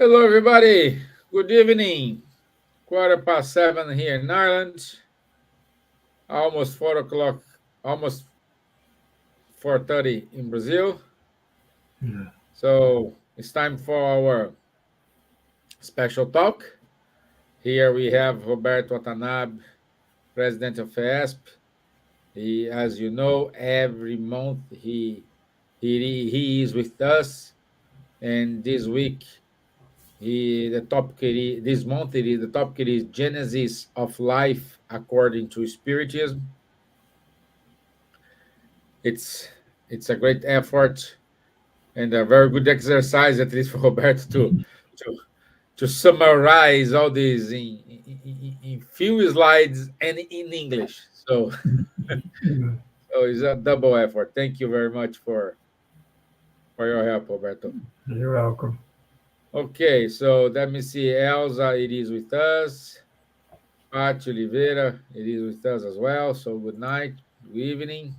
Hello, everybody. Good evening. 7:15 here in Ireland. Almost 4 o'clock. Almost 4:30 in Brazil. Yeah. So it's time for our special talk. Here we have Roberto Watanabe, president of ESP. He, as you know, every month he is with us, and this week this month the topic is Genesis of Life according to Spiritism. It's it's a great effort and a very good exercise, at least for Roberto, to to summarize all this in few slides and in English. So Yeah. so it's a double effort. Thank you very much for your help, Roberto. You're welcome. Okay, so let me see. Elsa, it is with us. Pati Oliveira, it is with us as well. So good night, good evening.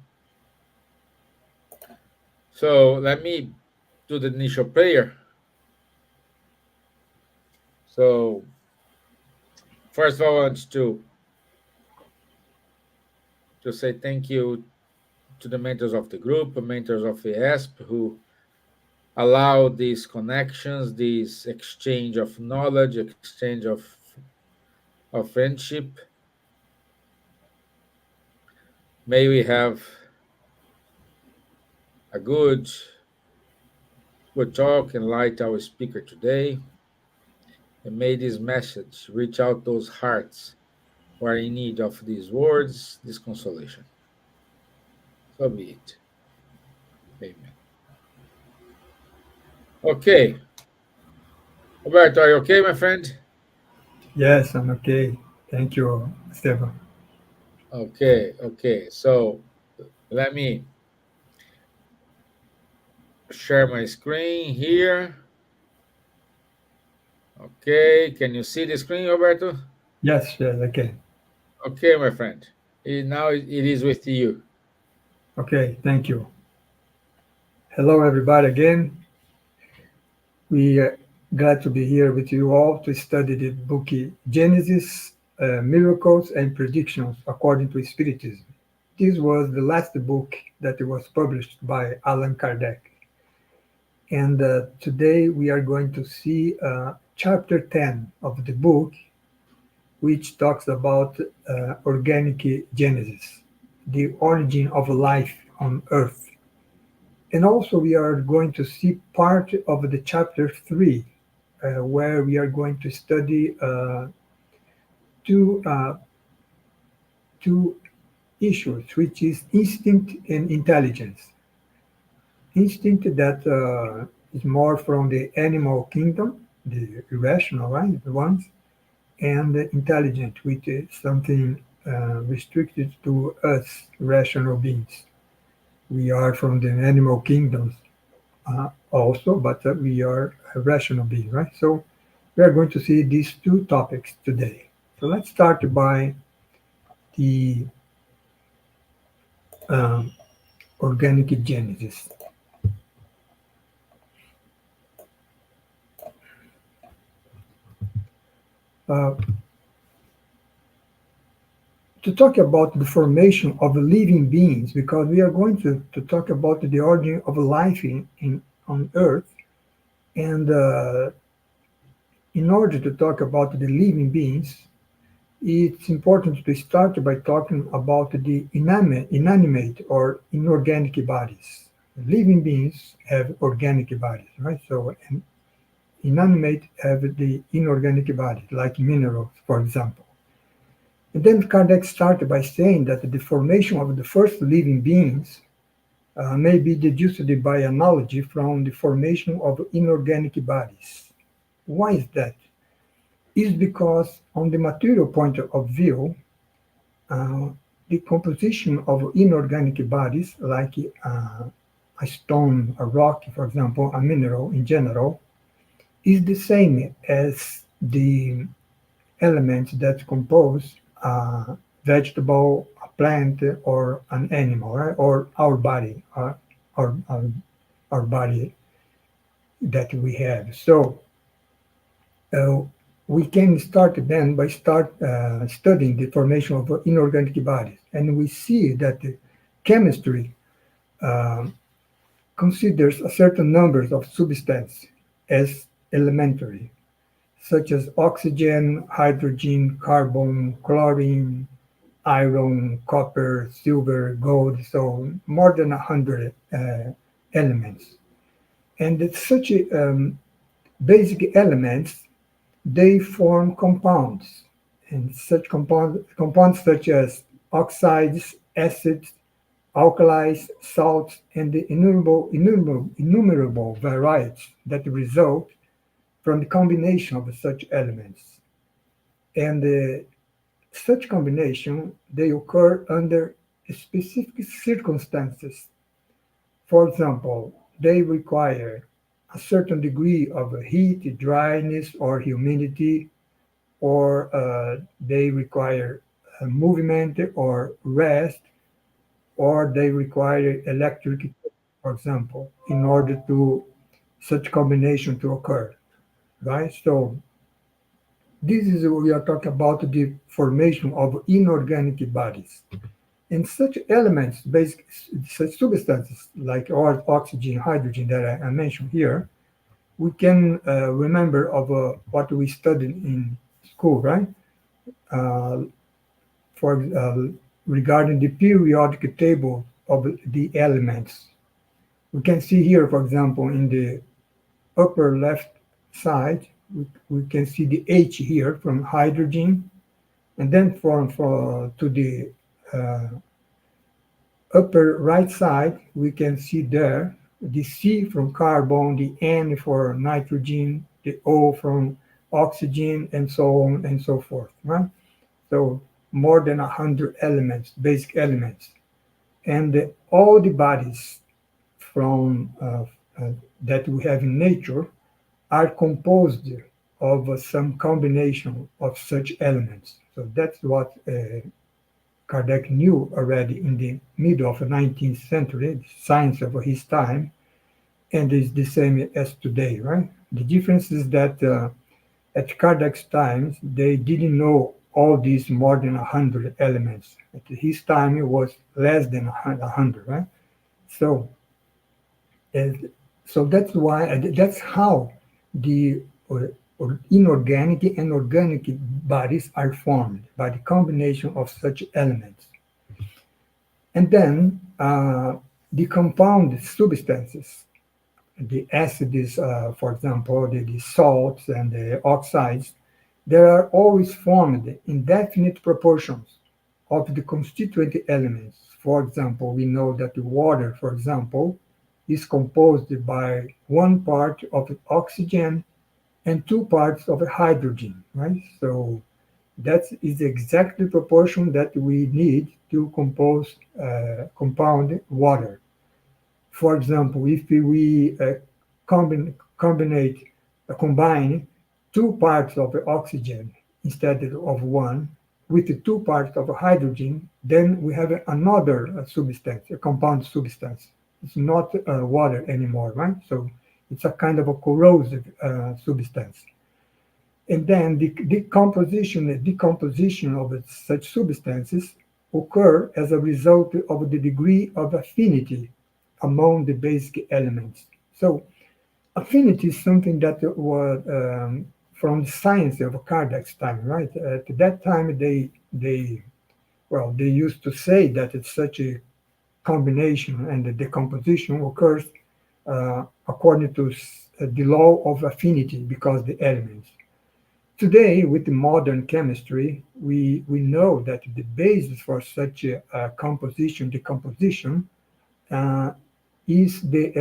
So let me do the initial prayer. So first of all, I want to say thank you to the mentors of the group, the mentors of the ESP, who allow these connections, this exchange of knowledge, exchange of friendship. May we have a good talk and light our speaker today. And may this message reach out those hearts who are in need of these words, this consolation. So be it. Amen. Okay. Roberto, are you okay, my friend? Yes, I'm okay. Thank you, Stefan. Okay. So let me share my screen here. Okay. Can you see the screen, Roberto? Yes, I can. Okay, my friend. Now it is with you. Okay, thank you. Hello, everybody, again. We are glad to be here with you all to study the book Genesis, Miracles and Predictions According to Spiritism. This was the last book that was published by Allan Kardec. And today we are going to see chapter 10 of the book, which talks about organic genesis, the origin of life on Earth. And also, we are going to see part of the chapter 3, where we are going to study two, uh, two issues, which is instinct and intelligence. Instinct that is more from the animal kingdom, the irrational, right, the ones, and intelligent, which is something restricted to us rational beings. We are from the animal kingdoms also, but we are a rational being, right? So we are going to see these two topics today. So let's start by the um, organic genesis. Uh, to talk about the formation of living beings, because we are going to talk about the origin of life on Earth. And in order to talk about the living beings, it's important to start by talking about the inanimate or inorganic bodies. Living beings have organic bodies, right? So inanimate have the inorganic bodies, like minerals, for example. And then Kardec started by saying that the formation of the first living beings may be deduced by analogy from the formation of inorganic bodies. Why is that? Is because on the material point of view, uh, the composition of inorganic bodies, like a stone, a rock, for example, a mineral in general, is the same as the elements that compose a vegetable, a plant, or an animal, right? Or our body, our, our body that we have. So Uh, we can start then by studying the formation of inorganic bodies, and we see that the chemistry um, considers a certain numbers of substances as elementary, such as oxygen, hydrogen, carbon, chlorine, iron, copper, silver, gold, so more than 100 elements. And it's such basic elements, they form compounds. And such compounds such as oxides, acids, alkalis, salts, and the innumerable varieties that result from the combination of such elements. And such combination, they occur under specific circumstances. For example, they require a certain degree of heat, dryness, or humidity, or they require movement or rest, or they require electric, for example, in order to such combination to occur, right? So this is we are talking about the formation of inorganic bodies. And such elements, basic such substances like oxygen, hydrogen that I mentioned here, we can remember of what we studied in school, right? Uh, for regarding the periodic table of the elements, we can see here, for example, in the upper left side, we can see the H here from hydrogen, and then for to the uh, upper right side, we can see there the C from carbon, the N for nitrogen, the O from oxygen, and so on and so forth. Right? So more than 100 elements, basic elements, and all the bodies from that we have in nature are composed of some combination of such elements. So that's what Kardec knew already in the middle of the 19th century, the science of his time, and is the same as today, right? The difference is that at Kardec's times, they didn't know all these more than 100 elements. At his time, it was less than 100, right? So, and so that's why, that's how the inorganic and organic bodies are formed by the combination of such elements. And then the compound substances, the acids, for example, the salts and the oxides, they are always formed in definite proportions of the constituent elements. For example, we know that the water, for example, is composed by one part of oxygen and two parts of hydrogen, right? So that is exactly the proportion that we need to compose compound water. For example, if we combine two parts of oxygen instead of one with the two parts of hydrogen, then we have another substance, a compound substance. It's not water anymore, right? So it's a kind of a corrosive substance. And then the decomposition of such substances occur as a result of the degree of affinity among the basic elements. So affinity is something that was from the science of Kardec's time, right? At that time, they used to say that it's such a combination and the decomposition occurs according to the law of affinity because the elements. Today, with the modern chemistry, we know that the basis for such a decomposition, uh, is the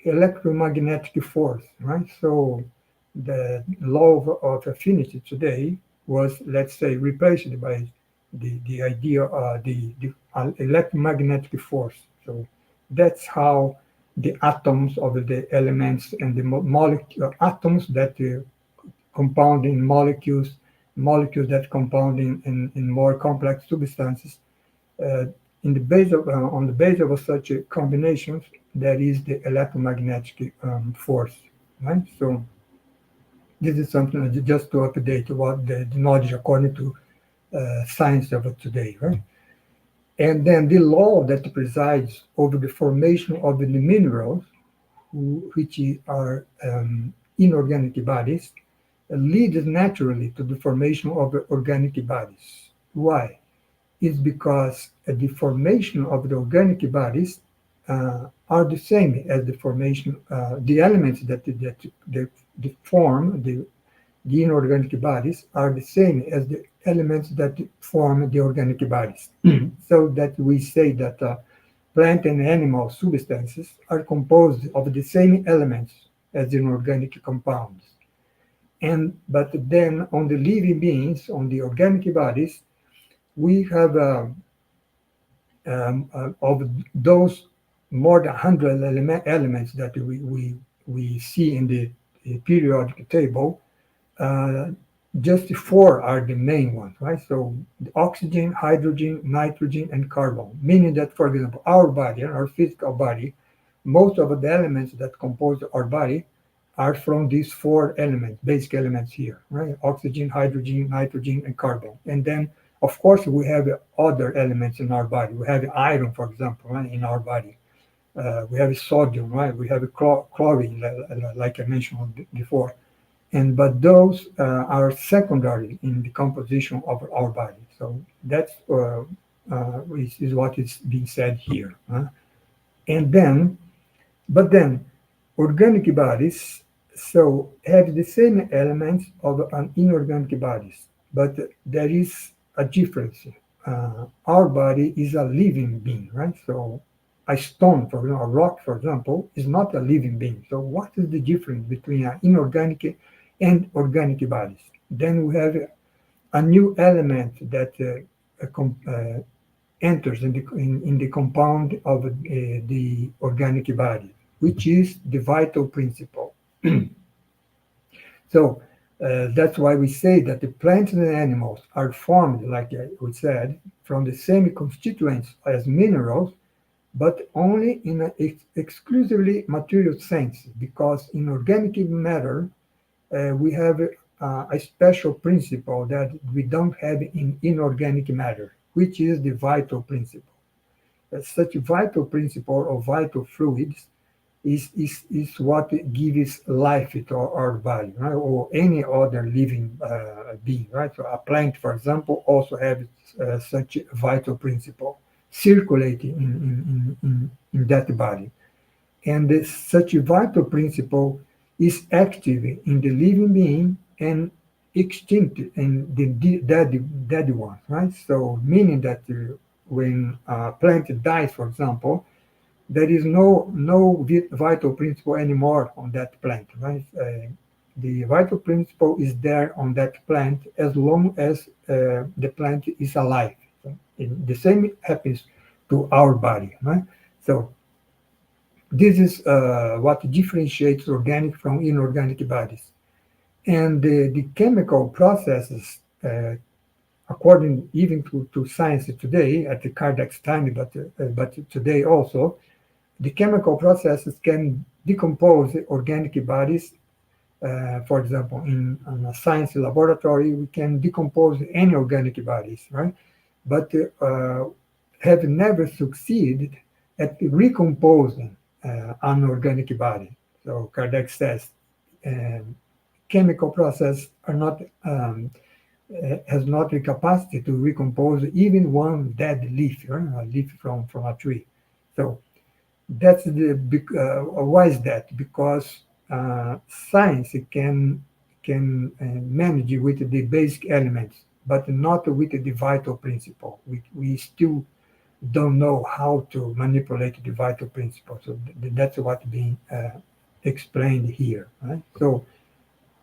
electromagnetic force, right? So the law of affinity today was, let's say, replaced by the idea the electromagnetic force. So that's how the atoms of the elements and the molecule atoms that compound in molecules, molecules that compound in more complex substances. Uh, in the base of, on the base of such combinations, there is the electromagnetic force, right? So This is something just to update what the knowledge according to science of today, right? And then the law that presides over the formation of the minerals, which are inorganic bodies, leads naturally to the formation of organic bodies. Why? It's because the formation of the organic bodies are the same as the formation, the elements that form the inorganic bodies are the same as the elements that form the organic bodies. So that we say that plant and animal substances are composed of the same elements as inorganic compounds. And but then on the living beings, on the organic bodies, we have of those more than 100 elements that we see in the periodic table. uh, just four are the main ones, right? So the oxygen, hydrogen, nitrogen, and carbon. Meaning that, for example, our body, our physical body, most of the elements that compose our body are from these four elements, basic elements here, right? Oxygen, hydrogen, nitrogen, and carbon. And then, of course, we have other elements in our body. We have iron, for example, right, in our body. We have sodium, right? We have chlorine, like I mentioned before, and but those are secondary in the composition of our body. So that's is what is being said here. And then, but then, organic bodies so have the same elements of an inorganic bodies, but there is a difference. Our body is a living being, right? So a stone, for example, a rock, for example, is not a living being. So what is the difference between an inorganic and organic bodies? Then we have a new element that enters in the compound of the organic body, which is the vital principle. So that's why we say that the plants and animals are formed, like we said, from the same constituents as minerals, but only in an exclusively material sense, because in organic matter we have a special principle that we don't have in inorganic matter, which is the vital principle. Such vital principle or vital fluids is what gives life to our body, right? Or any other living being, right? So a plant, for example, also has such a vital principle circulating in that body. And such a vital principle is active in the living being and extinct in the dead one, right? So meaning that when a plant dies, for example, there is no vital principle anymore on that plant, right? The vital principle is there on that plant as long as the plant is alive. So the same happens to our body, right? So this is what differentiates organic from inorganic bodies. And the chemical processes, according even to science today, at the Kardec's time, but today also, the chemical processes can decompose organic bodies. For example, in a science laboratory, we can decompose any organic bodies, right? But have never succeeded at recomposing an organic body. So Kardec says chemical process are not has not the capacity to recompose even one dead leaf, right? A leaf from a tree. So that's the big. Why is that? Because science can manage with the basic elements, but not with the vital principle. We still don't know how to manipulate the vital principle. So that's what's being explained here. Right? So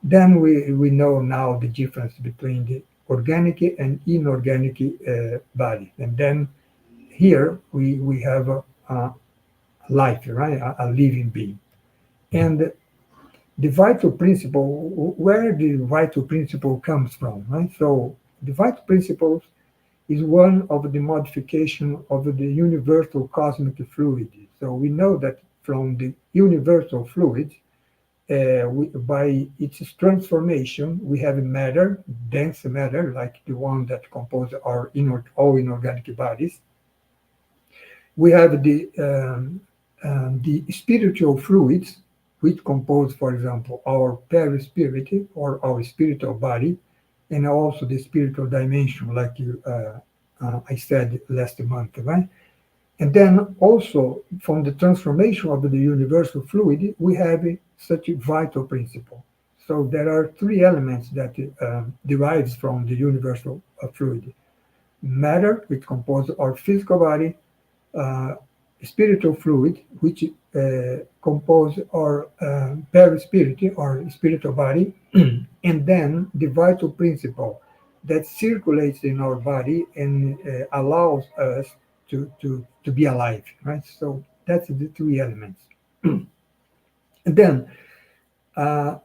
then we know now the difference between the organic and inorganic body. And then here we have a life, right? A living being. And the vital principle, where the vital principle comes from, right? So the vital principle is one of the modification of the universal cosmic fluid. So we know that from the universal fluid, by its transformation, we have matter, dense matter, like the one that composes our all inorganic bodies. We have the spiritual fluids, which compose, for example, our perispirit or our spiritual body, and also the spiritual dimension, like I said last month, right? And then also from the transformation of the universal fluid, we have such a vital principle. So there are three elements that derives from the universal fluid: matter, which composes our physical body; uh, spiritual fluid, which compose our perispirit, or spiritual body; and then the vital principle that circulates in our body and allows us to be alive, right? So that's the three elements. And then uh,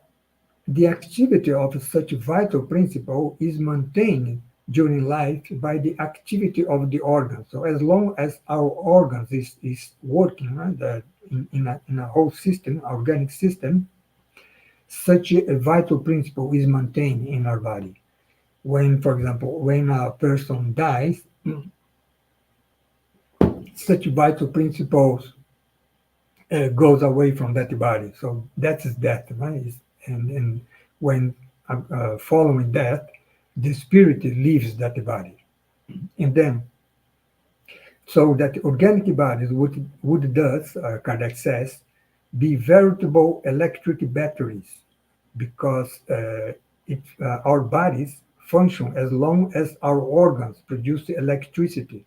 the activity of such vital principle is maintained during life by the activity of the organs. So as long as our organs is working, right, in a whole system, organic system, such a vital principle is maintained in our body. When, for example, when a person dies, such vital principles goes away from that body. So that is death, right? And when following death, the spirit leaves that body. And then, so that organic bodies would thus, Kardec says, be veritable electric batteries, because our bodies function as long as our organs produce electricity.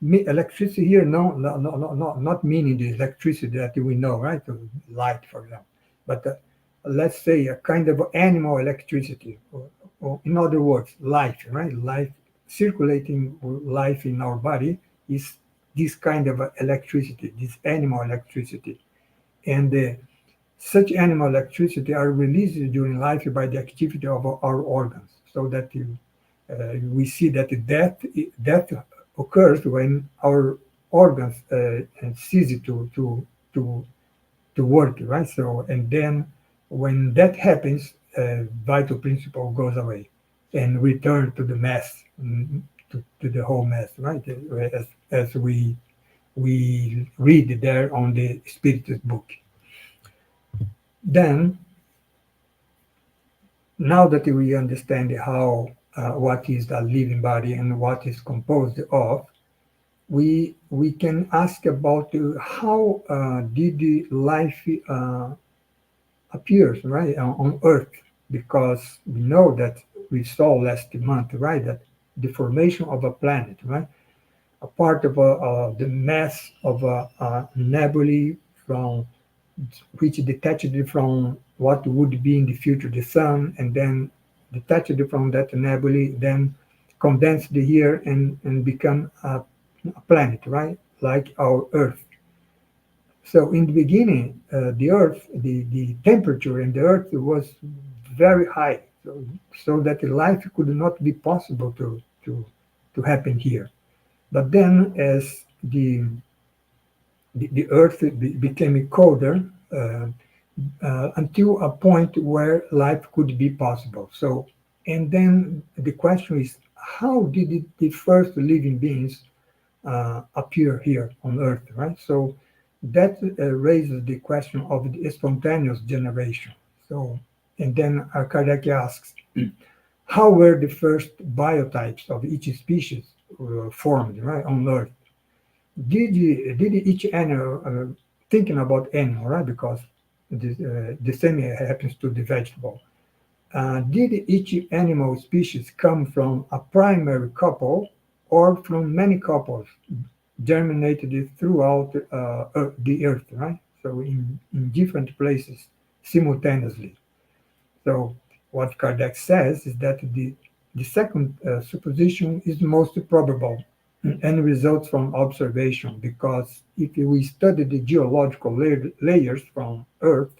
Electricity here, not meaning the electricity that we know, right? Light, for example, but let's say a kind of animal electricity, or in other words, life, right? Life, circulating life in our body is this kind of electricity, this animal electricity, and such animal electricity are released during life by the activity of our organs, so that we see that death occurs when our organs cease to to work, right? So, and then when that happens, vital principle goes away and return to the mass, to the whole mass, right? As we read there on the Spiritist book. Then, now that we understand how what is the living body and what is composed of, we can ask about how did the life appears, right, on Earth, because we know that we saw last month, right, that the formation of a planet, right, a part of the mass of a nebulae, from which detached from what would be in the future the sun, and then detached from that nebulae, then condensed here and become a planet, right, like our Earth. So in the beginning, the Earth, the temperature in the Earth was very high, so that life could not be possible to happen here. But then, as the Earth became colder, until a point where life could be possible. So, and then the question is, how did the first living beings appear here on Earth, right? So that raises the question of the spontaneous generation. So, and then Kardec asks, how were the first biotypes of each species formed, right, on Earth? Did each animal, thinking about animal, right? Because the same happens to the vegetable. Did each animal species come from a primary couple or from many couples germinated throughout the earth, right? So in different places simultaneously. So what Kardec says is that the second supposition is most probable and results from observation, because if we study the geological layers from Earth,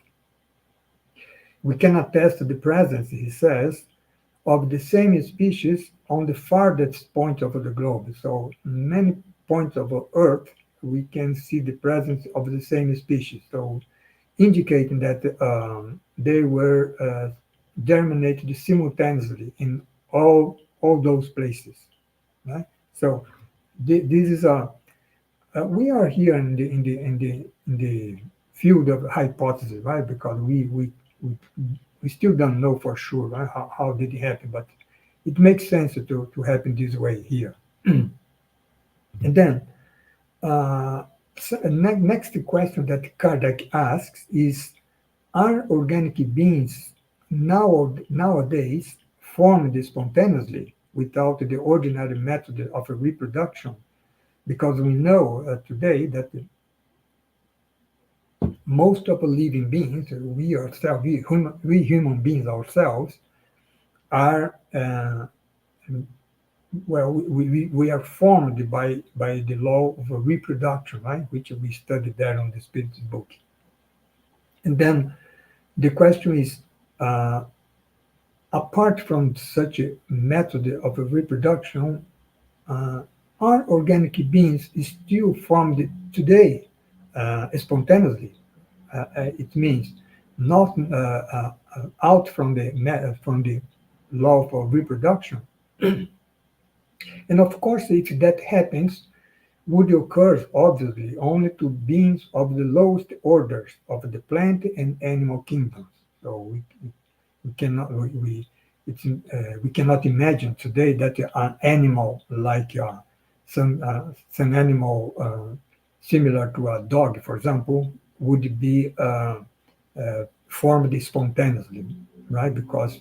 we can attest to the presence, he says, of the same species on the farthest point of the globe. So many points of Earth, we can see the presence of the same species. So indicating that they were germinated simultaneously in all those places. Right? So this is a we are here in the field of hypothesis, right? Because we, we still don't know for sure, right? How did it happen, but it makes sense to happen this way here. And then next question that Kardec asks is: are organic beings nowadays formed spontaneously without the ordinary method of reproduction? Because we know today that most of the living beings, we ourselves, we human beings ourselves, are we are formed by the law of reproduction, right? Which we studied there on the Spiritism book. And then the question is, uh, apart from such a method of reproduction, uh, are organic beings still formed today spontaneously? It means not out from the law of reproduction. And of course, if that happens, would occur obviously only to beings of the lowest orders of the plant and animal kingdoms. So we cannot we cannot imagine today that an animal like some animal similar to a dog, for example, would be formed spontaneously, right? Because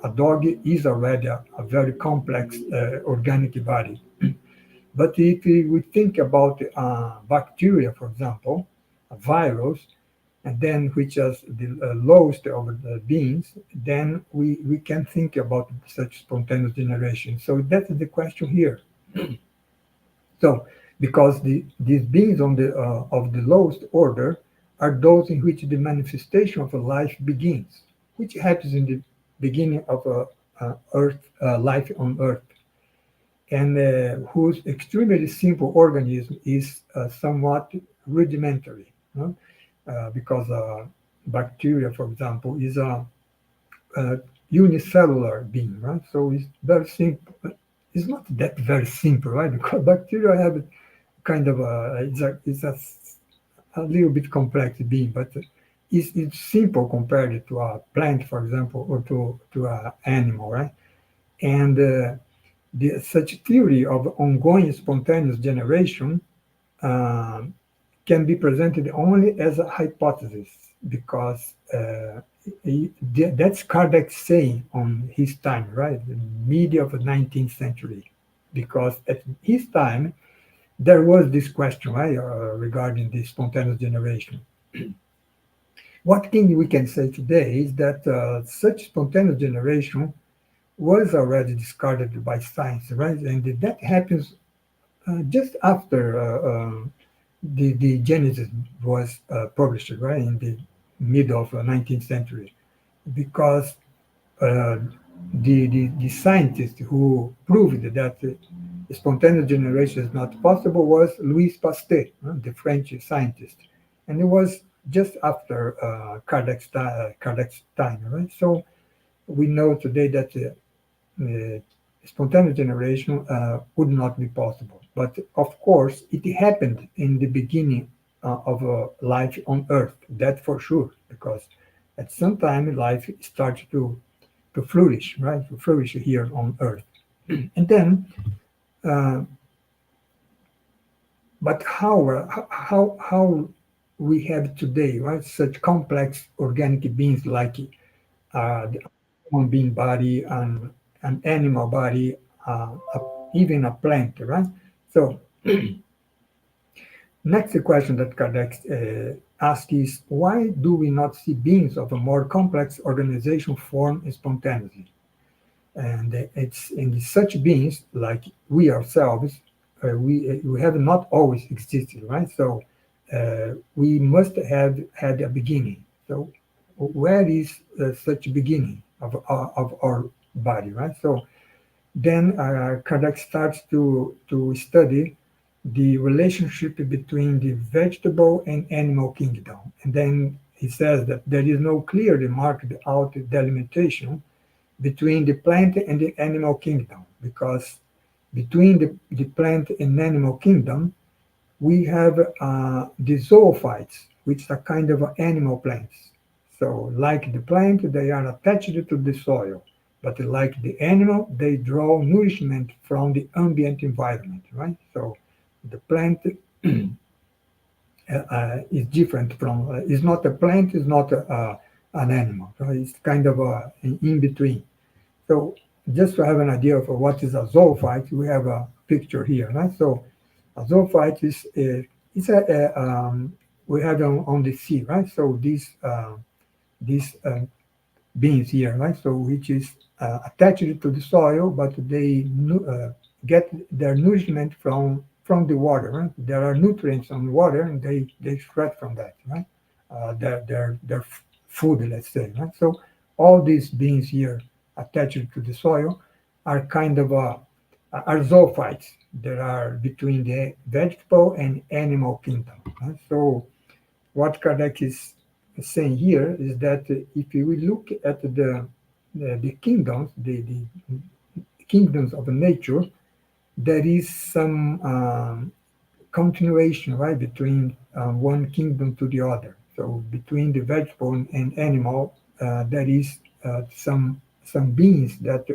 a dog is already a very complex organic body. But if we think about bacteria, for example, a virus, and then which is the lowest of the beings, then we can think about such spontaneous generation. So that is the question here. So because these beings on the of the lowest order are those in which the manifestation of a life begins, which happens in the beginning of Earth life on Earth, and whose extremely simple organism is somewhat rudimentary. No? Because bacteria, for example, is a unicellular being, right? So it's very simple. It's not that very simple, right? Because bacteria have kind of a little bit complex being, but it's simple compared to a plant, for example, or to an animal, right? And such theory of ongoing spontaneous generation uh, can be presented only as a hypothesis because that's Kardec saying on his time, right? The mid of the 19th century. Because at his time, there was this question, right, regarding the spontaneous generation. What thing we can say today is that such spontaneous generation was already discarded by science, right? And that happens just after the Genesis was published, right, in the middle of the 19th century, because uh, the scientist who proved that spontaneous generation is not possible was Louis Pasteur, the French scientist, and it was just after Kardec's time, right? So we know today that uh, spontaneous generation would not be possible. But of course, it happened in the beginning of life on Earth, that for sure, because at some time life started to flourish, right? To flourish here on Earth. And then, uh, but how we have today, right? Such complex organic beings like the human being body and an animal body, even a plant, right? So next question that Kardec asks is, why do we not see beings of a more complex organization form spontaneously? And it's in such beings like we ourselves, we have not always existed, right? So we must have had a beginning. So where is such beginning of our body, right? So then Kardec starts to study the relationship between the vegetable and animal kingdom, and then he says that there is no clearly marked out delimitation between the plant and the animal kingdom, because between the plant and animal kingdom we have the zoophytes, which are kind of animal plants. So, like the plant, they are attached to the soil, but like the animal, they draw nourishment from the ambient environment, right? So, the plant is different from, is not a plant, is not an animal, right? It's kind of in between. So just to have an idea of what is a zoophyte, we have a picture here, right? So a zoophyte is it's we have on the sea, right? So these beings here, right? So which is attached to the soil, but they get their nourishment from the water, right? There are nutrients on the water, and they extract from that, right? Their food, let's say, right? So all these beings here attached to the soil are kind of are zoophytes that are between the vegetable and animal kingdom, right? So what Kardec is saying here is that if we look at the kingdoms, the kingdoms of nature, there is some continuation, right, between one kingdom to the other. So between the vegetable and animal, there is some beings that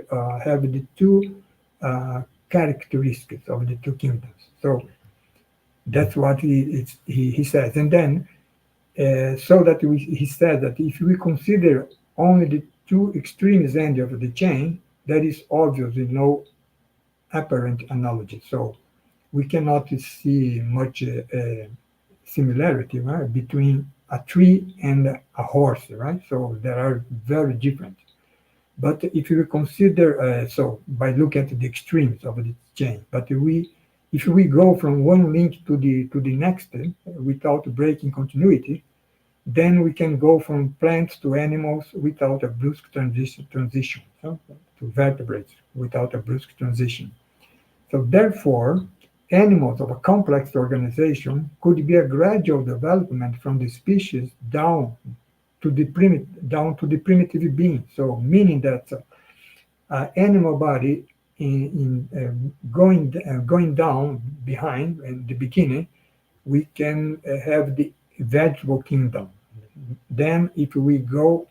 have the two uh, characteristics of the two kingdoms. So that's what he says. And then so that he said that if we consider only the two extremes end of the chain, there is obviously no apparent analogy. So we cannot see much similarity, right, between a tree and a horse, right? So they are very different. But if you consider, so by looking at the extremes of the chain, but if we go from one link to the next without breaking continuity, then we can go from plants to animals without a brusque transition, so to vertebrates without a brusque transition. So therefore, animals of a complex organization could be a gradual development from the species down to the primitive being. So meaning that animal body going down behind in the beginning, we can have the vegetable kingdom. Then, if we go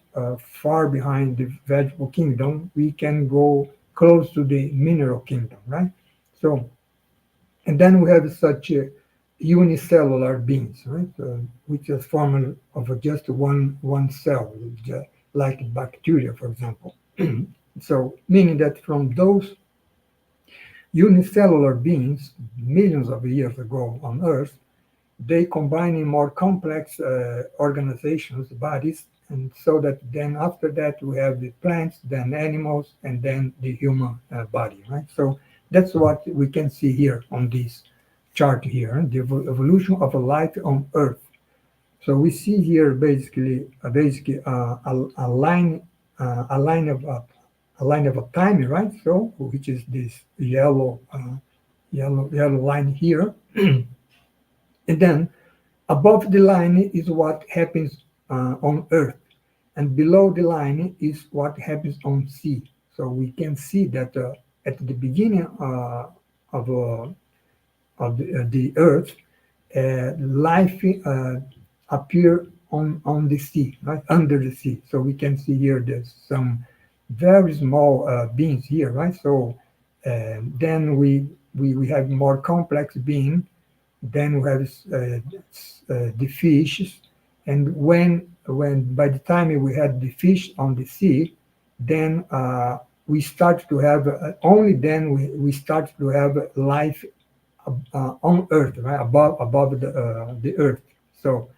far behind the vegetable kingdom, we can go close to the mineral kingdom, right? So, and then we have such unicellular beings, right? Which is formed of just one cell, like bacteria, for example. So, meaning that from those unicellular beings, millions of years ago on Earth, they combine in more complex organizations, bodies, and so that then after that we have the plants, then animals, and then the human body, right? So that's what we can see here on this chart here, the evolution of a life on Earth. So we see here basically a line of a line of a time, right? So which is this yellow line here, and then above the line is what happens on Earth, and below the line is what happens on sea. So we can see that at the beginning of, uh, the Earth, life appear on the sea, right under the sea. So we can see here there's some very small beings here, right? So then we have more complex being, then we have the fish, and when by the time we had the fish on the sea, then we start to have only then we start to have life on Earth, right above the Earth. So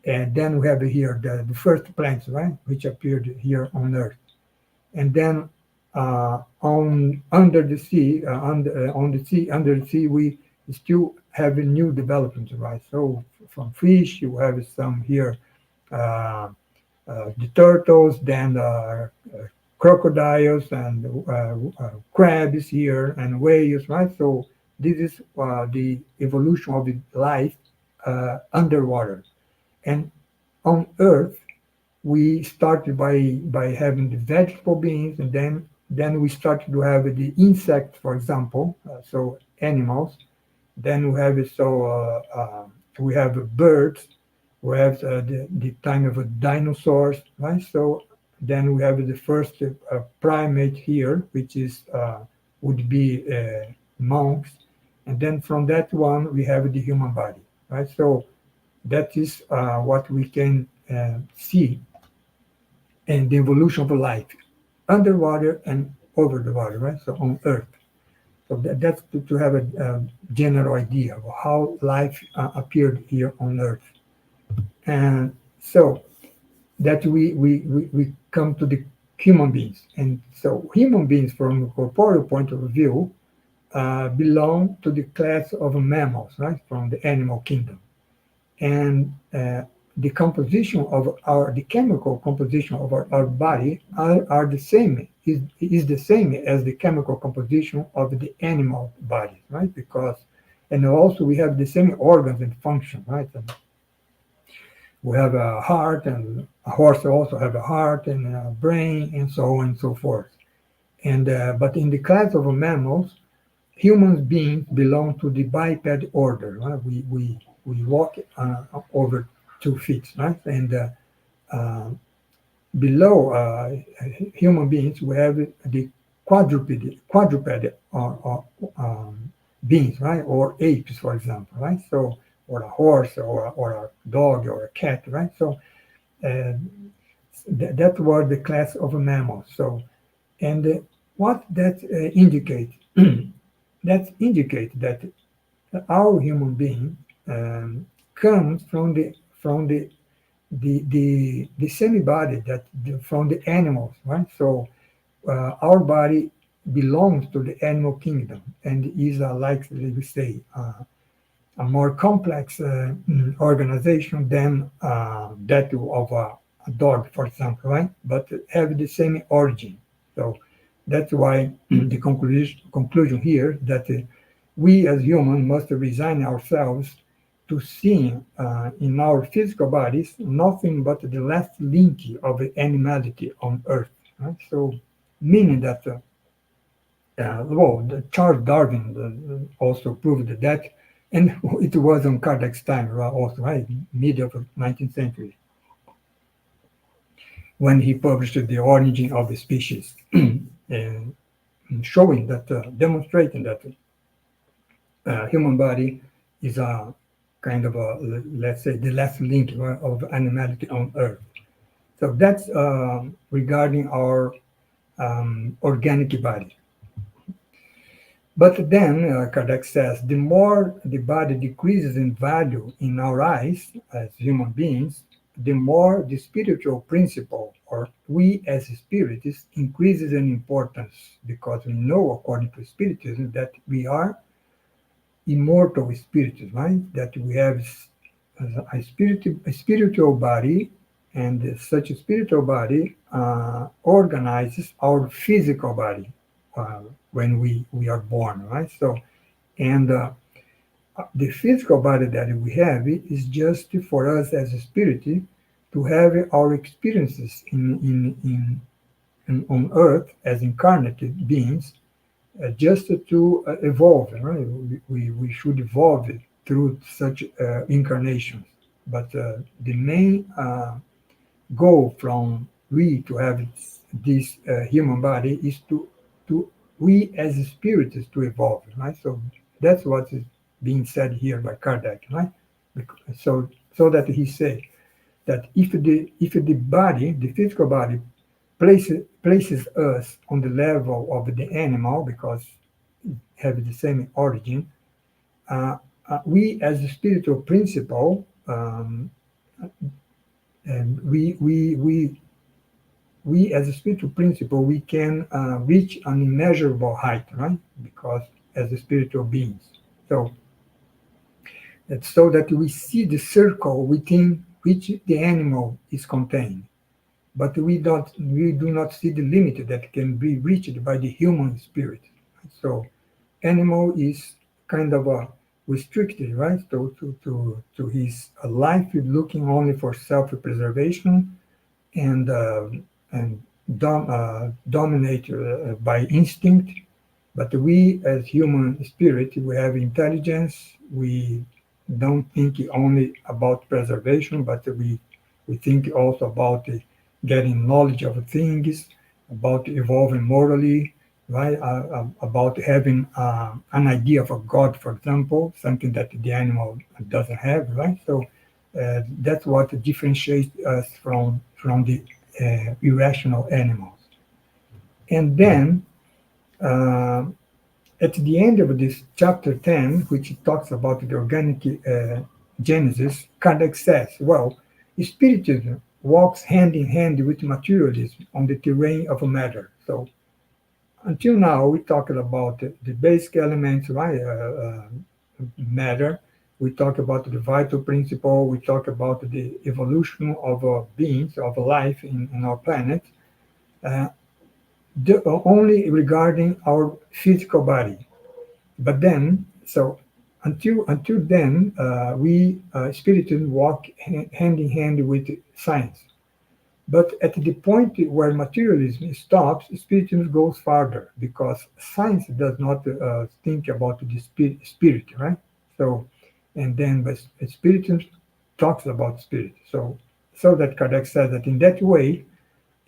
and then we have here the first plants, right, which appeared here on Earth, and then on under the sea, on the sea under the sea, we still have a new development, right? So from fish, you have some here, uh, the turtles, then crocodiles and crabs here and whales, right? So this is the evolution of the life underwater, and on Earth, we started by having the vegetable beings, and then we started to have the insects, for example, so animals. Then we have we have birds. We have the time of dinosaurs, right? So then we have the first primate here, which is would be monks, and then from that one we have the human body, right? So that is what we can see in the evolution of life underwater and over the water, right? So on Earth. So that's to have a general idea of how life appeared here on Earth. And so that we come to the human beings. And so human beings, from a corporeal point of view, belong to the class of mammals, right, from the animal kingdom. And the composition of the chemical composition of our body are the same, is the same as the chemical composition of the animal body, right? Because, and also we have the same organs and function, right? And we have a heart, and a horse also have a heart and a brain, and so on and so forth. And but in the class of mammals, human beings belong to the biped order. Right? We walk over 2 feet, right? And uh, below human beings, we have the quadruped beings, right? Or apes, for example, right? So, or a horse, or a dog, or a cat, right? So uh, that was the class of mammals. So, and what that indicates, that indicates that our human being comes from the same body that from the animals, right? So our body belongs to the animal kingdom and is like we say a more complex organization than that of a dog, for example, right? But have the same origin. So that's why the conclusion here that we as humans must resign ourselves to seeing in our physical bodies nothing but the last link of animality on Earth. Right? So, meaning that, Charles Darwin also proved that, and it was on Kardec's time also, right, mid of the 19th century, when he published The Origin of the Species, and showing that, demonstrating that human body is a kind of a, let's say, the last link of animality on Earth. So that's regarding our organic body. But then, Kardec says, the more the body decreases in value in our eyes as human beings, the more the spiritual principle, or we as spiritists, increases in importance, because we know, according to Spiritism, that we are immortal spirits, right? That we have a spiritual body, and such a spiritual body organizes our physical body when we are born, right? So, and the physical body that we have is just for us as a spirit to have our experiences in on earth as incarnated beings, just to evolve. Right? We should evolve through such incarnations. But the main goal from we to have this human body is to we as spirits to evolve. Right? So that's what is being said here by Kardec. Right? So that he say that if the body, the physical body, places us on the level of the animal because it have the same origin. We as a spiritual principle, and we as a spiritual principle, we can reach an immeasurable height, right? Because as a spiritual beings, so that's so that we see the circle within which the animal is contained, but we do not see the limit that can be reached by the human spirit. So animal is kind of restricted, right? To his life, looking only for self-preservation and dominate by instinct. But we, as human spirit, we have intelligence. We don't think only about preservation, but we think also about getting knowledge of things, about evolving morally, right? About having an idea of a God, for example, something that the animal doesn't have, right? So that's what differentiates us from the irrational animals. And then uh, at the end of this chapter 10, which talks about the organic genesis, Kardec says, well, Spiritism walks hand in hand with materialism on the terrain of matter. So until now, we talked about the basic elements, right? Matter. We talk about the vital principle. We talk about the evolution of beings, of life in our planet, uh, only regarding our physical body. But then, so until then, we spiritism walk hand in hand with science. But at the point where materialism stops, spiritism goes farther because science does not think about the spirit, right? So, and then but spiritism talks about spirit. So that Kardec said that in that way,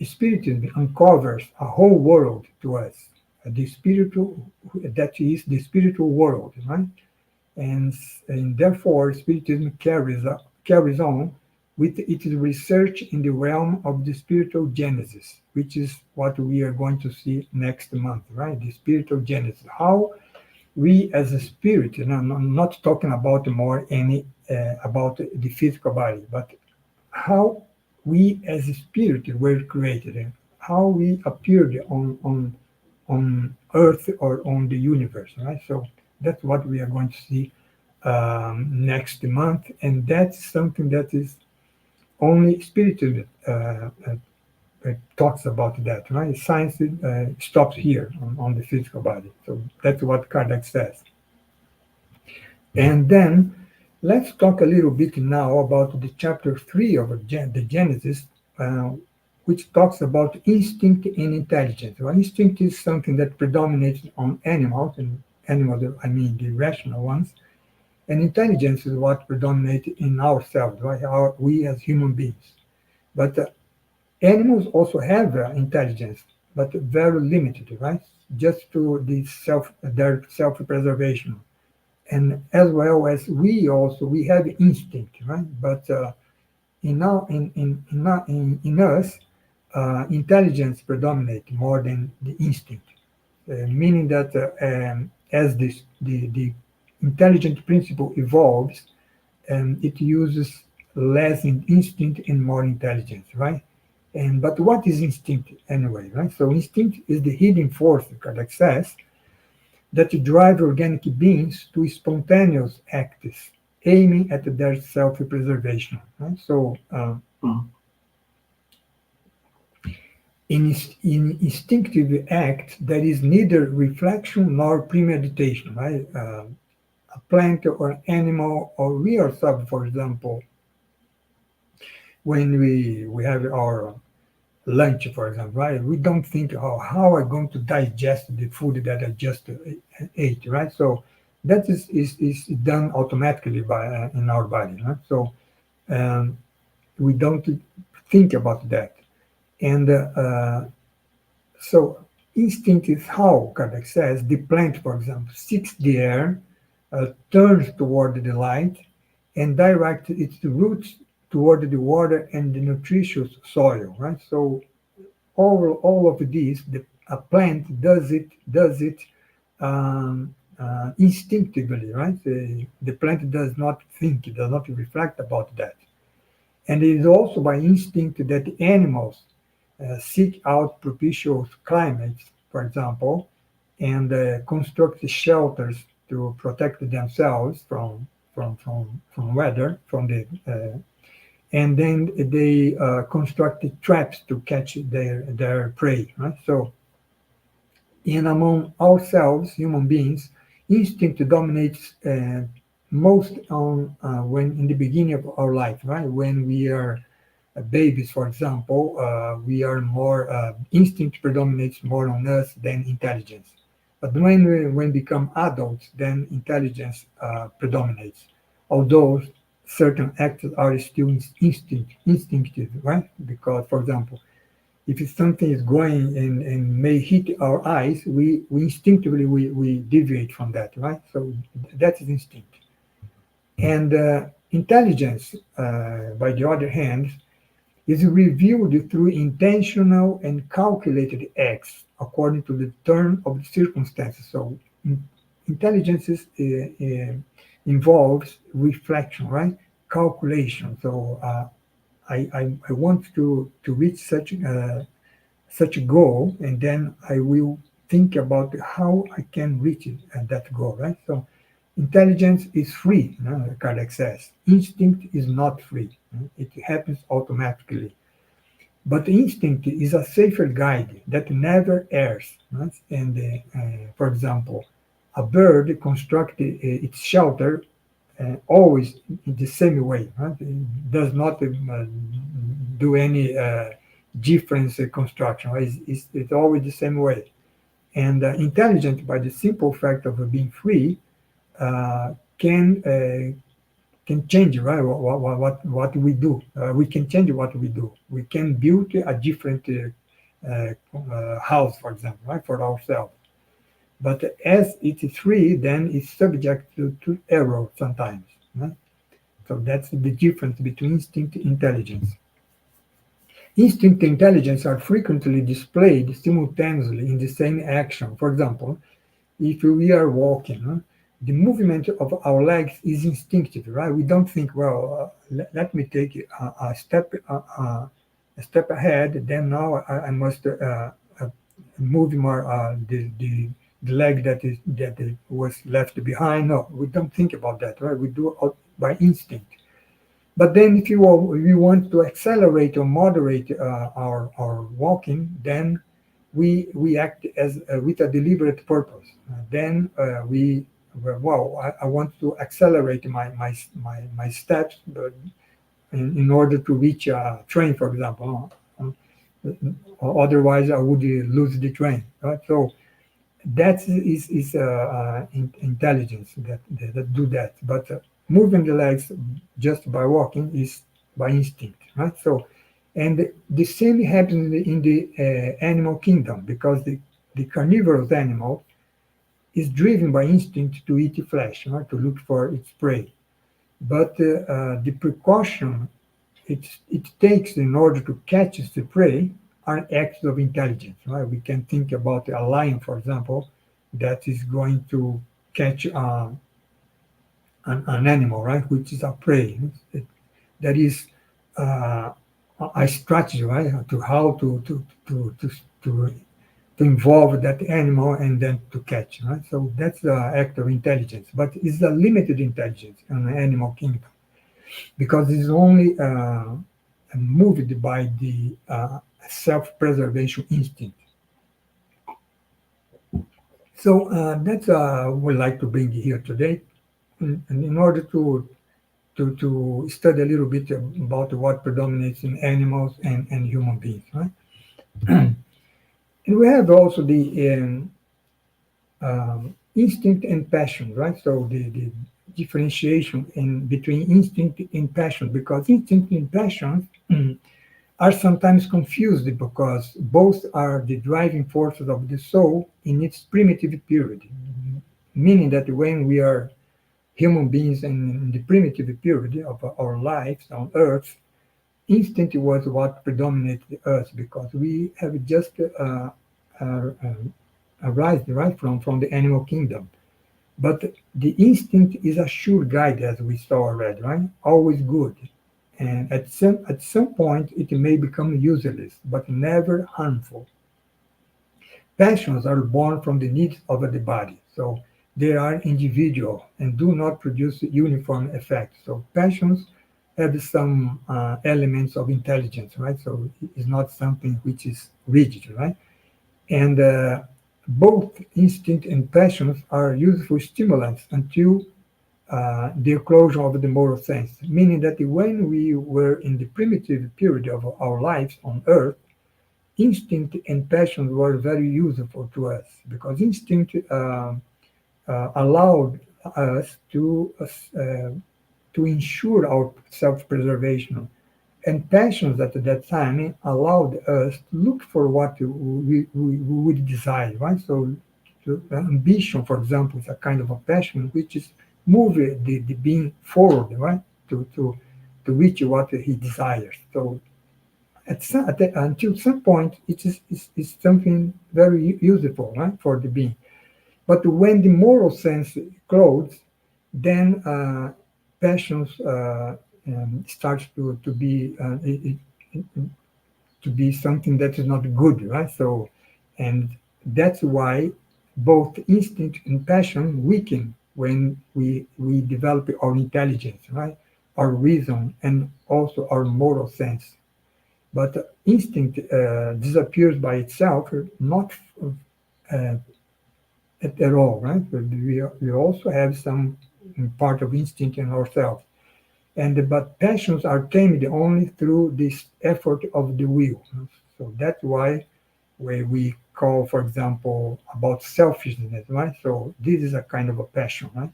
Spiritism uncovers a whole world to us, the spiritual that is the spiritual world, right? And therefore, Spiritism carries on with its research in the realm of the spiritual genesis, which is what we are going to see next month, right? The spiritual genesis. How we as a spirit, I'm not talking about more any about the physical body, but how we as a spirit were created and how we appeared on earth or on the universe, right? So that's what we are going to see next month, and that's something that is only spiritism talks about that, right? Science stops here on the physical body. So that's what Kardec says. And then let's talk a little bit now about the chapter 3 of the Genesis, uh, which talks about instinct and intelligence. Well, instinct is something that predominates on animals, and animals, I mean the rational ones, and intelligence is what predominates in ourselves, right? We as human beings. But animals also have intelligence, but very limited, right? Just to their self-preservation, and as well as we have instinct, right? But in us, intelligence predominates more than the instinct, meaning that as the intelligent principle evolves, it uses less instinct and more intelligence, right? And but what is instinct anyway, right? So instinct is the hidden force, Kardec says, that drive organic beings to spontaneous acts aiming at their self-preservation. Right? So, in instinctive act, there is neither reflection nor premeditation. Right? A plant or animal, or we ourselves, for example, when we have our lunch, for example, right? We don't think, oh, how I'm going to digest the food that I just ate, right? So that is done automatically by in our body, right? So um, we don't think about that. And so instinct is how, Kardec says, the plant, for example, seeks the air, turns toward the light, and directs its roots toward the water and the nutritious soil, right? So all of this, a plant does it instinctively, right? The plant does not think, it does not reflect about that. And it is also by instinct that the animals seek out propitious climates, for example, and construct shelters to protect themselves from weather, from the and then they constructed traps to catch their prey. Right? So, in among ourselves, human beings, instinct dominates most on when in the beginning of our life, right? When we are babies, for example, we are more instinct predominates more on us than intelligence. But when become adults, then intelligence predominates. Although certain acts are still instinctive, right? Because, for example, if something is going and may hit our eyes, we instinctively we deviate from that, right? So that is instinct. And intelligence, by the other hand, is revealed through intentional and calculated acts according to the turn of the circumstances. So intelligence involves reflection, right? Calculation. So I want to reach such a goal, and then I will think about how I can reach it, that goal, right? So intelligence is free, Kardec says. Instinct is not free. It happens automatically. But instinct is a safer guide that never errs. Right? And, for example, a bird constructs its shelter always in the same way. Right? It does not do any difference construction. Right? It's always the same way. And intelligent, by the simple fact of being free, can change, right? What we do. We can change what we do. We can build a different house, for example, right, for ourselves. But as it is free, then it's subject to error sometimes. Right? So that's the difference between instinct and intelligence. Instinct and intelligence are frequently displayed simultaneously in the same action. For example, if we are walking, the movement of our legs is instinctive, right? We don't think, well, let me take a step ahead. Then now I must move more the leg that was left behind. No, we don't think about that, right? We do it by instinct. But then, if we want to accelerate or moderate our walking, then we act as with a deliberate purpose. Then well, I want to accelerate my steps, but in order to reach a train, for example. Otherwise, I would lose the train. Right? So that is intelligence that do that. But moving the legs just by walking is by instinct, right? So, and the same happens in the animal kingdom, because the carnivorous animal is driven by instinct to eat flesh, right? To look for its prey. But the precaution it takes in order to catch the prey are acts of intelligence, right? We can think about a lion, for example, that is going to catch an animal, right, which is a prey. That is uh, a strategy, right, to how to involve that animal and then to catch, right? So that's the act of intelligence, but it's a limited intelligence in the animal kingdom, because it's only moved by the self-preservation instinct. So that's we'd like to bring here today, and in order to study a little bit about what predominates in animals and human beings, right? And we have also the instinct and passion, right? So the differentiation in between instinct and passion, because instinct and passion are sometimes confused, because both are the driving forces of the soul in its primitive period, meaning that when we are human beings in the primitive period of our lives on earth, instinct was what predominated us, because we have just uh, arisen right from the animal kingdom. But the instinct is a sure guide, as we saw already, right? Always good. And at some point, it may become useless, but never harmful. Passions are born from the needs of the body, so they are individual and do not produce uniform effects. So passions have some elements of intelligence, right? So it's not something which is rigid, right? And both instinct and passions are useful stimulants until the eclosion of the moral sense, meaning that when we were in the primitive period of our lives on Earth, instinct and passion were very useful to us because instinct allowed us to ensure our self-preservation, and passions at that time allowed us to look for what we would desire, right? So, ambition, for example, is a kind of a passion which is moving the being forward, right? To reach what he desires. So, until some point, it's something very useful, right, for the being. But when the moral sense clothes, then passions starts to be something that is not good, right? So, and that's why both instinct and passion weaken when we develop our intelligence, right? Our reason and also our moral sense. But instinct disappears by itself, not uh, at all, right? But we also have some part of instinct in ourselves. But passions are tamed only through this effort of the will. So that's why we call, for example, about selfishness, right? So this is a kind of a passion, right?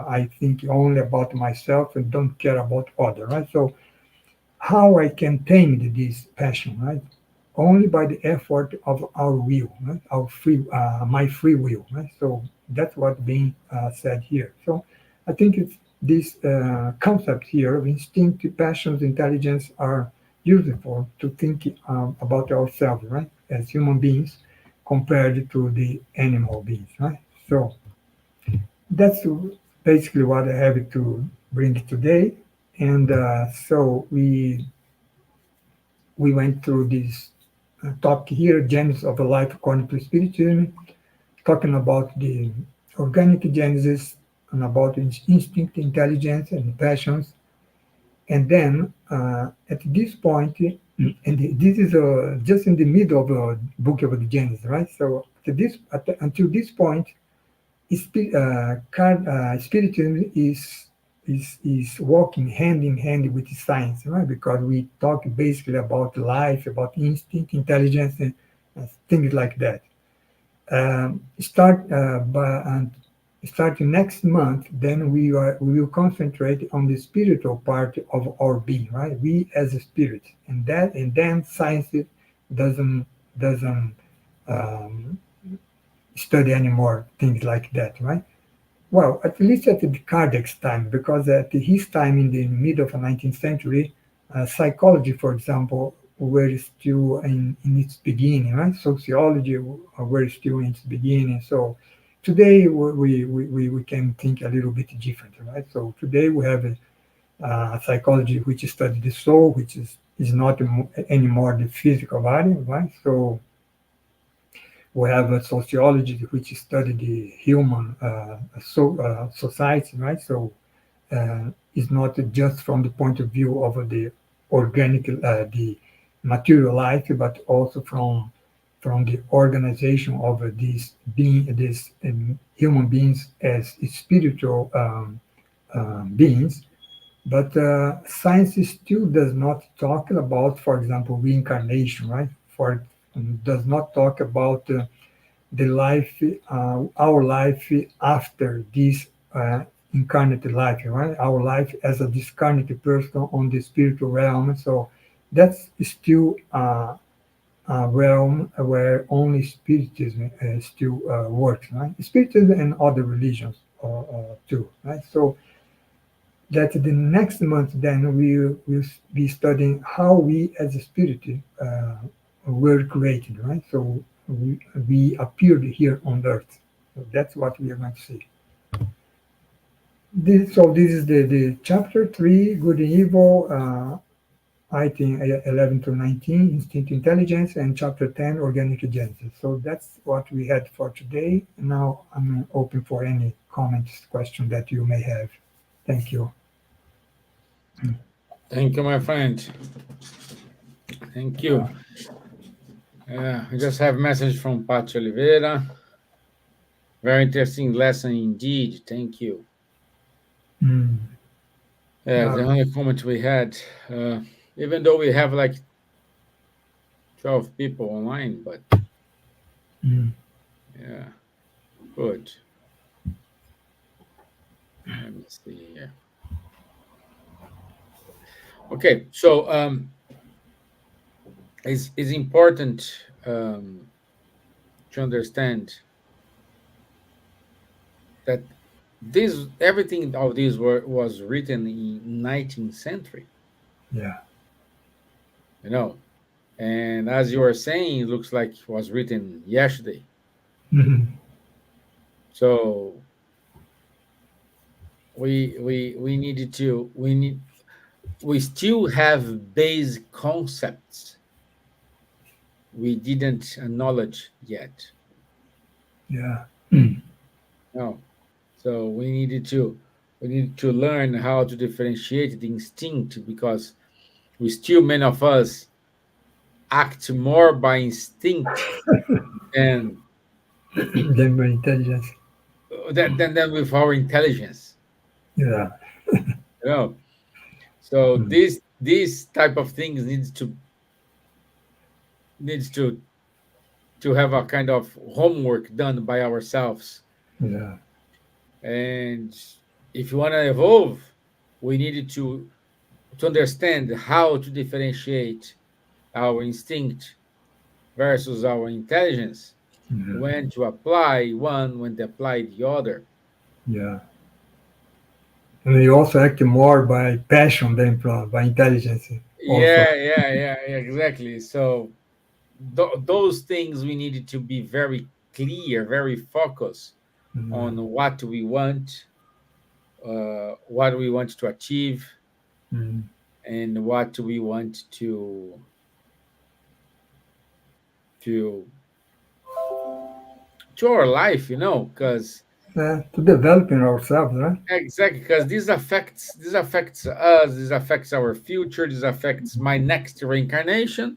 I think only about myself and don't care about other, right? So how I can tame this passion, right? Only by the effort of our will, right? My free will, right? So that's what being said here. So I think it's this concept here of instinct, passions, intelligence are useful to think about ourselves, right? As human beings compared to the animal beings, right? So that's basically what I have to bring today. And so we went through this topic here, Genesis of a Life according to Spiritism, talking about the organic genesis and about instinct, intelligence, and passions. And then at this point, and this is just in the middle of the book of the Genesis, right? So until this point, Spiritism is walking hand in hand with science, right? Because we talk basically about life, about instinct, intelligence, and things like that. Start by and Starting next month, then we will concentrate on the spiritual part of our being, right? We as a spirit, and then science doesn't um, study anymore things like that, right? Well, at least at the Kardec's time, because at his time in the middle of the 19th century, psychology, for example, were still in its beginning, right? Sociology were still in its beginning. So today we can think a little bit different, right? So today we have a psychology which studies the soul, which is not anymore the physical body, right? So we have a sociology which study the human society, right? So it's not just from the point of view of the organic, the material life, but also from the organization of these human beings as spiritual beings. But science still does not talk about, for example, reincarnation, right? For Does not talk about the life, our life after this incarnate life, right? Our life as a discarnate person on the spiritual realm. So that's still a realm where only Spiritism still works, right? Spiritism and other religions too, right? So that the next month then we will be studying how we as a spirit were created, right? So we appeared here on earth. So that's what we are going to see. This is the chapter 3, good and evil, I think 11 to 19, instinct intelligence, and chapter 10, organic genesis. So that's what we had for today. Now I'm open for any comments, question that you may have. Thank you. Thank you, my friend. Thank you. I just have a message from Paty Oliveira. Very interesting lesson indeed. Thank you. Mm. Yeah, Uh, the only comment we had, uh, even though we have like 12 people online, but mm. yeah, good. Let me see here. Okay, so it's important to understand that this everything of this was written in 19th century, Yeah. you know, and as you were saying, it looks like it was written yesterday. Mhm. So we needed to we still have basic concepts we didn't acknowledge yet. Yeah. Mm. No, so we need to learn how to differentiate the instinct because we still many of us act more by instinct than Then by intelligence. than with our intelligence. Yeah. You know, so Mm. this type of things needs to have a kind of homework done by ourselves. Yeah. And if you want to evolve, we needed to understand how to differentiate our instinct versus our intelligence, Mhm. when to apply one, when to apply the other. Yeah. And you also act more by passion than by intelligence. Also. Yeah, exactly. So those things we needed to be very clear, very focused Mm. on what we want to achieve, Mm. and what we want to to our life. Because To developing ourselves, right? exactly, because this affects us, this affects our future, this affects my next reincarnation,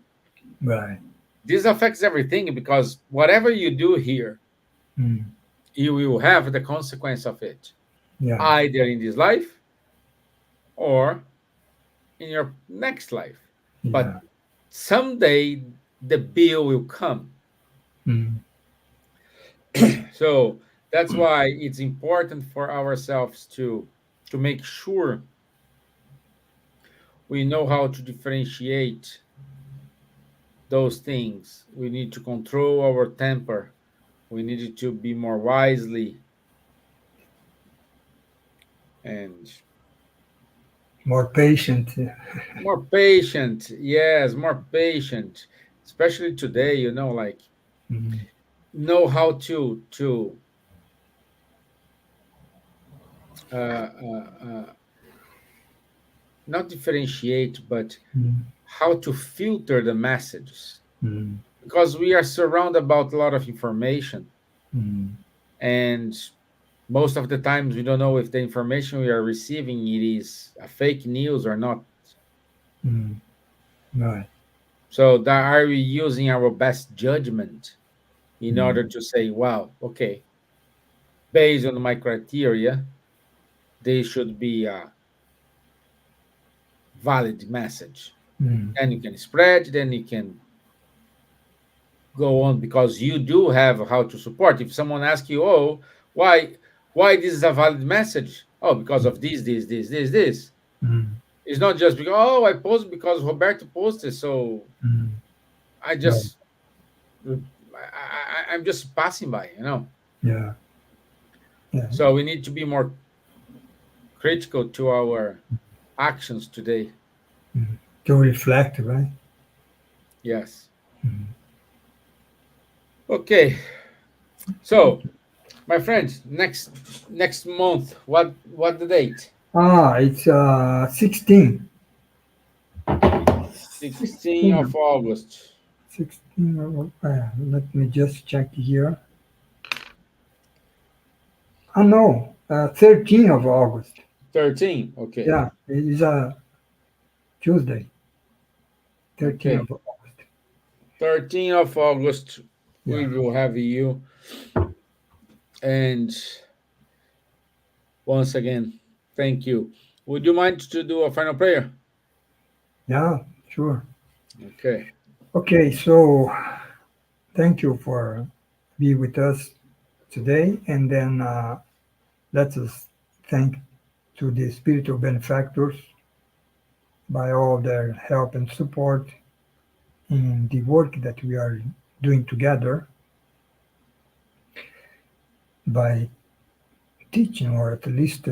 Right. this affects everything, because whatever you do here, Mm. you will have the consequence of it, Yeah. either in this life or in your next life. But Yeah. someday the bill will come. Mm. So that's why it's important for ourselves to make sure we know how to differentiate those things. We need to control our temper. We need to be more wisely and More patient. more patient. Yes, more patient. Especially today, like Mm. know how to uh, uh, uh, not differentiate, but Mm. how to filter the messages, Mm. because we are surrounded about a lot of information, Mm. and most of the times we don't know if the information we are receiving it is a fake news or not. Mm. Right. So that are we using our best judgment in Mm. order to say, wow, okay, based on my criteria, they should be a valid message. Mm. Then you can spread, then you can go on, because you do have how to support. If someone asks you, oh, why this is a valid message? Oh, because of this. Mm. It's not just because, oh, I post because Roberto posted, so Mm. I Right. just I'm just passing by. Yeah. Yeah. So we need to be more critical to our actions today. Mm. To reflect, right? Yes. Mm. Okay. So, my friends, next month, what the date? It's 16. 16 16. of August. 16. Let me just check here. Oh, no. 13 of August. 13. Okay. Yeah. It is a Tuesday. 13 Okay. of August. 13 of August, we Yeah. will have you. And once again, Thank you. Would you mind to do a final prayer? Yeah, sure. Okay. Okay, so thank you for being with us today, and then let us thank to the spiritual benefactors by all their help and support in the work that we are doing together by teaching or at least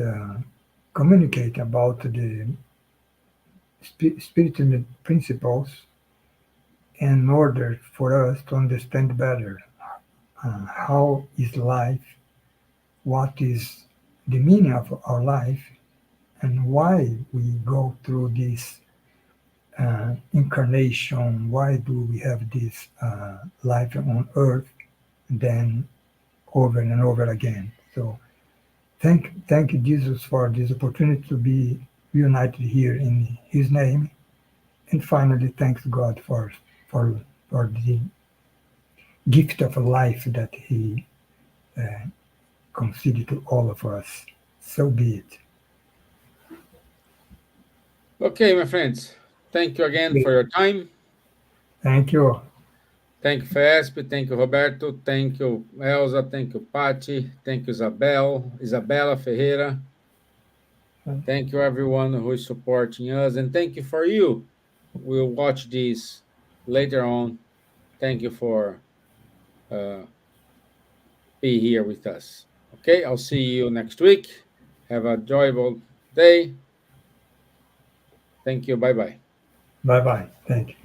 communicate about the spiritual principles in order for us to understand better how is life, what is the meaning of our life, and why we go through this incarnation, why do we have this life on earth, then over and over again. So thank you, Jesus, for this opportunity to be united here in His name, and finally, thanks God for for the gift of life that He uh, conceded to all of us. So be it. Okay, my friends. Thank you again for your time. Thank you. Thank you, FESP. Thank you, Roberto. Thank you, Elza. Thank you, Patti. Thank you, Isabela Ferreira. Thank you, everyone who is supporting us. And thank you for you. We'll watch this later on. Thank you for uh, be here with us. Okay, I'll see you next week. Have a enjoyable day. Thank you. Bye bye. Bye bye. Thank you.